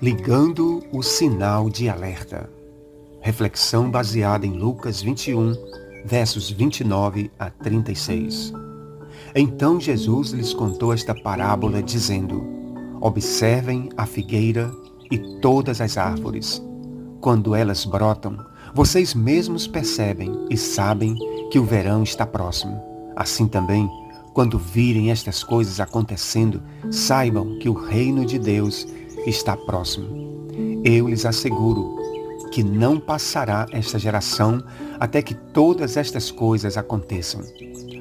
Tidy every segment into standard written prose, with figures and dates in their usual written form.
Ligando o sinal de alerta. Reflexão baseada em Lucas 21, versos 29 a 36. Então Jesus lhes contou esta parábola, dizendo: Observem a figueira e todas as árvores. Quando elas brotam, vocês mesmos percebem e sabem que o verão está próximo. Assim também, quando virem estas coisas acontecendo, saibam que o reino de Deus está próximo. Eu lhes asseguro que não passará esta geração até que todas estas coisas aconteçam.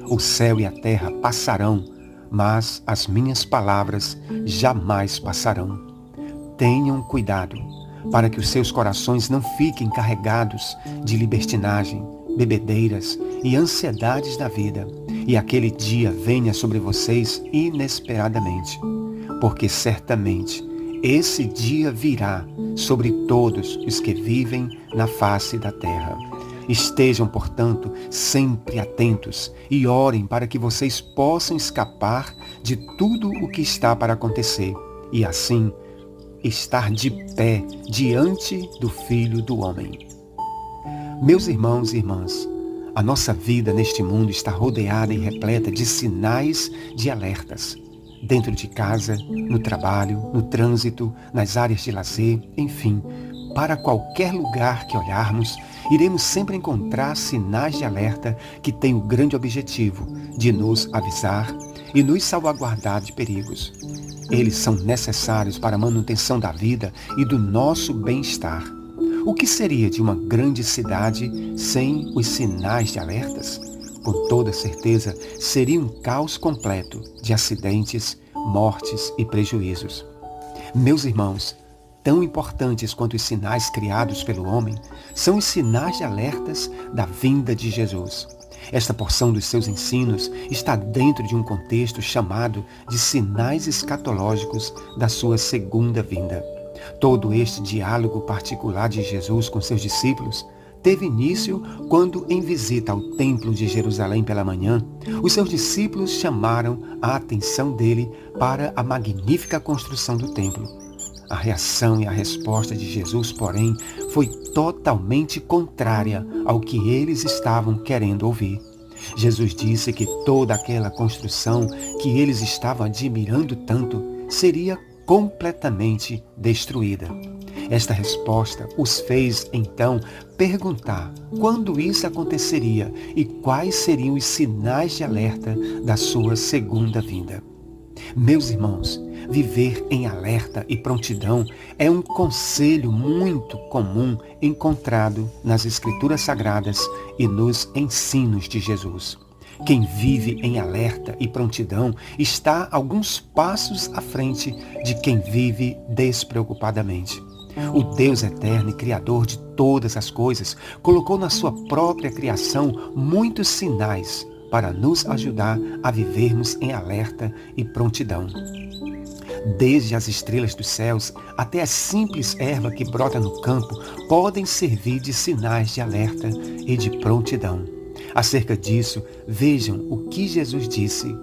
O céu e a terra passarão, mas as minhas palavras jamais passarão. Tenham cuidado para que os seus corações não fiquem carregados de libertinagem, bebedeiras e ansiedades da vida, e aquele dia venha sobre vocês inesperadamente, porque certamente esse dia virá sobre todos os que vivem na face da terra. Estejam, portanto, sempre atentos e orem para que vocês possam escapar de tudo o que está para acontecer e, assim, estar de pé diante do Filho do Homem. Meus irmãos e irmãs, a nossa vida neste mundo está rodeada e repleta de sinais de alertas. Dentro de casa, no trabalho, no trânsito, nas áreas de lazer, enfim, para qualquer lugar que olharmos, iremos sempre encontrar sinais de alerta que têm o grande objetivo de nos avisar e nos salvaguardar de perigos. Eles são necessários para a manutenção da vida e do nosso bem-estar. O que seria de uma grande cidade sem os sinais de alertas? Com toda certeza, seria um caos completo de acidentes, mortes e prejuízos. Meus irmãos, tão importantes quanto os sinais criados pelo homem, são os sinais de alertas da vinda de Jesus. Esta porção dos seus ensinos está dentro de um contexto chamado de sinais escatológicos da sua segunda vinda. Todo este diálogo particular de Jesus com seus discípulos teve início quando, em visita ao Templo de Jerusalém pela manhã, os seus discípulos chamaram a atenção dele para a magnífica construção do templo. A reação e a resposta de Jesus, porém, foi totalmente contrária ao que eles estavam querendo ouvir. Jesus disse que toda aquela construção que eles estavam admirando tanto seria completamente destruída. Esta resposta os fez, então, perguntar quando isso aconteceria e quais seriam os sinais de alerta da sua segunda vinda. Meus irmãos, viver em alerta e prontidão é um conselho muito comum encontrado nas Escrituras Sagradas e nos ensinos de Jesus. Quem vive em alerta e prontidão está alguns passos à frente de quem vive despreocupadamente. O Deus eterno e Criador de todas as coisas colocou na sua própria criação muitos sinais para nos ajudar a vivermos em alerta e prontidão. Desde as estrelas dos céus até a simples erva que brota no campo podem servir de sinais de alerta e de prontidão. Acerca disso, vejam o que Jesus disse.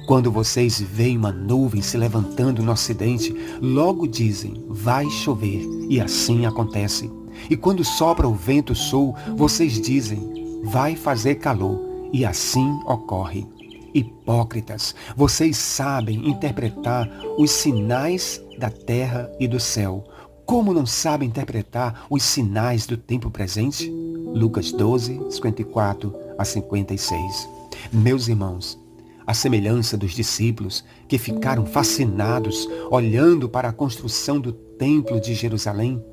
Quando vocês veem uma nuvem se levantando no ocidente, logo dizem, vai chover, e assim acontece. E quando sopra o vento sul, vocês dizem, vai fazer calor, e assim ocorre. Hipócritas, vocês sabem interpretar os sinais da terra e do céu. Como não sabem interpretar os sinais do tempo presente? Lucas 12, 54 a 56. Meus irmãos, à semelhança dos discípulos que ficaram fascinados olhando para a construção do Templo de Jerusalém,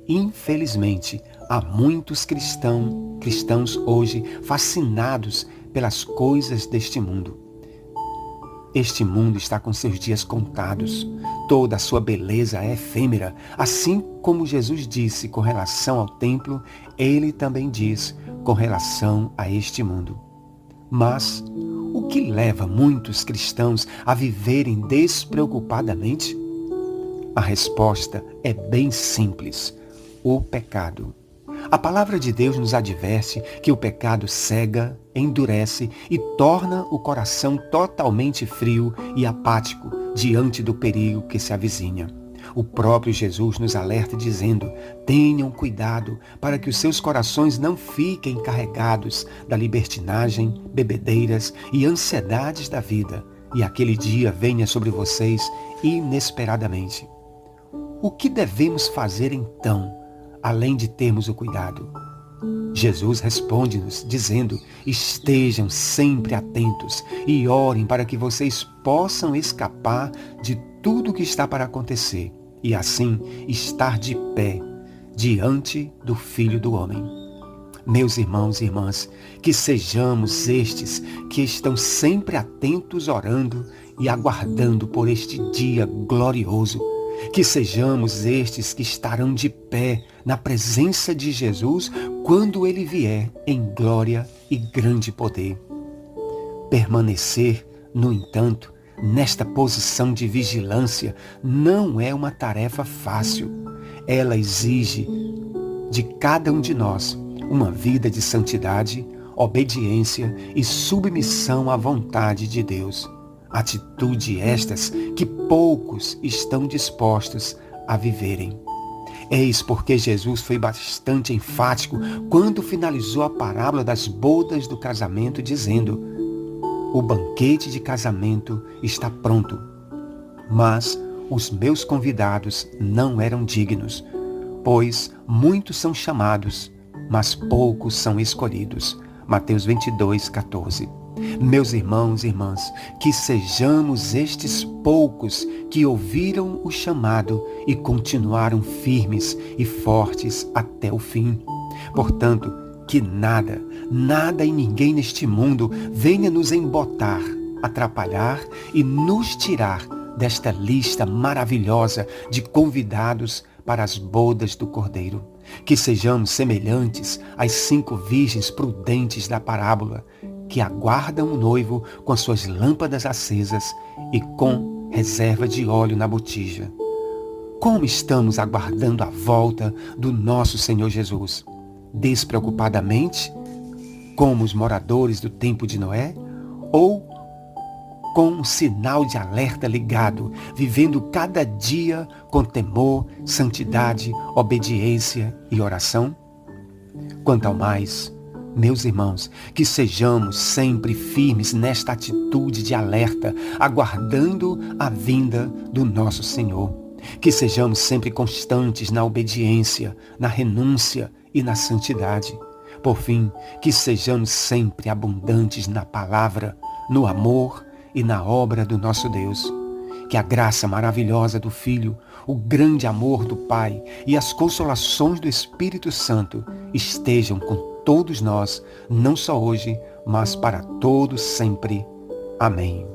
infelizmente, há muitos cristãos hoje fascinados pelas coisas deste mundo. Este mundo está com seus dias contados. Toda a sua beleza é efêmera. Assim como Jesus disse com relação ao templo, ele também diz com relação a este mundo. Mas o que leva muitos cristãos a viverem despreocupadamente? A resposta é bem simples: o pecado. A palavra de Deus nos adverte que o pecado cega, endurece e torna o coração totalmente frio e apático, diante do perigo que se avizinha. O próprio Jesus nos alerta dizendo: tenham cuidado para que os seus corações não fiquem carregados da libertinagem, bebedeiras e ansiedades da vida, e aquele dia venha sobre vocês inesperadamente. O que devemos fazer então, além de termos o cuidado? Jesus responde-nos dizendo: estejam sempre atentos e orem para que vocês possam escapar de tudo o que está para acontecer e assim estar de pé diante do Filho do Homem. Meus irmãos e irmãs, que sejamos estes que estão sempre atentos orando e aguardando por este dia glorioso. Que sejamos estes que estarão de pé na presença de Jesus quando Ele vier em glória e grande poder. Permanecer, no entanto, nesta posição de vigilância não é uma tarefa fácil. Ela exige de cada um de nós uma vida de santidade, obediência e submissão à vontade de Deus. Atitude estas que poucos estão dispostos a viverem. Eis porque Jesus foi bastante enfático quando finalizou a parábola das bodas do casamento, dizendo: o banquete de casamento está pronto, mas os meus convidados não eram dignos, pois muitos são chamados, mas poucos são escolhidos. Mateus 22, 14. Meus irmãos e irmãs, que sejamos estes poucos que ouviram o chamado e continuaram firmes e fortes até o fim. Portanto, que nada e ninguém neste mundo venha nos embotar, atrapalhar e nos tirar desta lista maravilhosa de convidados para as bodas do Cordeiro. Que sejamos semelhantes às 5 virgens prudentes da parábola, que aguardam o noivo com suas lâmpadas acesas e com reserva de óleo na botija. Como estamos aguardando a volta do nosso Senhor Jesus? Despreocupadamente, como os moradores do tempo de Noé? Ou com um sinal de alerta ligado, vivendo cada dia com temor, santidade, obediência e oração? Quanto ao mais, meus irmãos, que sejamos sempre firmes nesta atitude de alerta, aguardando a vinda do nosso Senhor. Que sejamos sempre constantes na obediência, na renúncia e na santidade. Por fim, que sejamos sempre abundantes na palavra, no amor e na obra do nosso Deus. Que a graça maravilhosa do Filho, o grande amor do Pai e as consolações do Espírito Santo estejam com todos nós, não só hoje, mas para todos sempre. Amém.